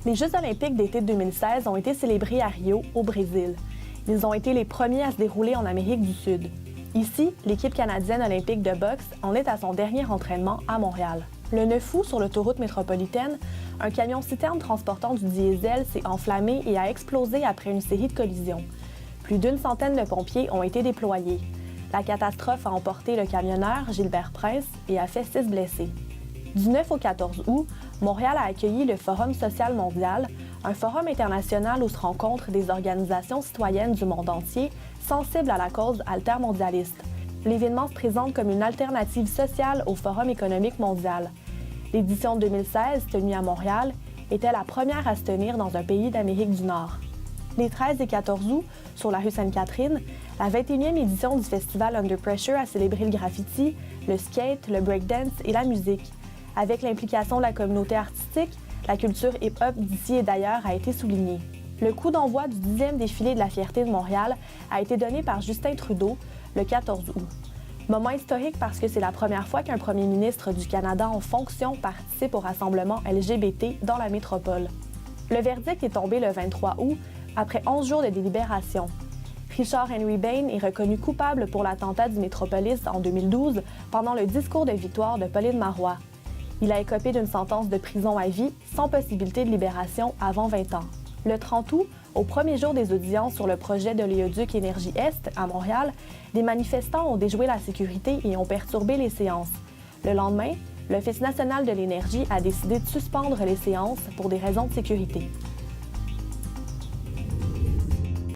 Les Jeux olympiques d'été 2016 ont été célébrés à Rio, au Brésil. Ils ont été les premiers à se dérouler en Amérique du Sud. Ici, l'équipe canadienne olympique de boxe en est à son dernier entraînement à Montréal. Le 9 août, sur l'autoroute métropolitaine, un camion-citerne transportant du diesel s'est enflammé et a explosé après une série de collisions. Plus d'une centaine de pompiers ont été déployés. La catastrophe a emporté le camionneur Gilbert Prince et a fait 6 blessés. Du 9 au 14 août, Montréal a accueilli le Forum social mondial, un forum international où se rencontrent des organisations citoyennes du monde entier sensibles à la cause altermondialiste. L'événement se présente comme une alternative sociale au Forum économique mondial. L'édition 2016, tenue à Montréal, était la première à se tenir dans un pays d'Amérique du Nord. Les 13 et 14 août, sur la rue Sainte-Catherine, la 21e édition du festival Under Pressure a célébré le graffiti, le skate, le breakdance et la musique. Avec l'implication de la communauté artistique, la culture hip-hop d'ici et d'ailleurs a été soulignée. Le coup d'envoi du 10e défilé de la fierté de Montréal a été donné par Justin Trudeau le 14 août. Moment historique parce que c'est la première fois qu'un premier ministre du Canada en fonction participe au rassemblement LGBT dans la métropole. Le verdict est tombé le 23 août, après 11 jours de délibération. Richard Henry Bain est reconnu coupable pour l'attentat du Métropolis en 2012 pendant le discours de victoire de Pauline Marois. Il a écopé d'une sentence de prison à vie sans possibilité de libération avant 20 ans. Le 30 août, au premier jour des audiences sur le projet de l'éoduc Énergie-Est à Montréal, des manifestants ont déjoué la sécurité et ont perturbé les séances. Le lendemain, l'Office national de l'énergie a décidé de suspendre les séances pour des raisons de sécurité.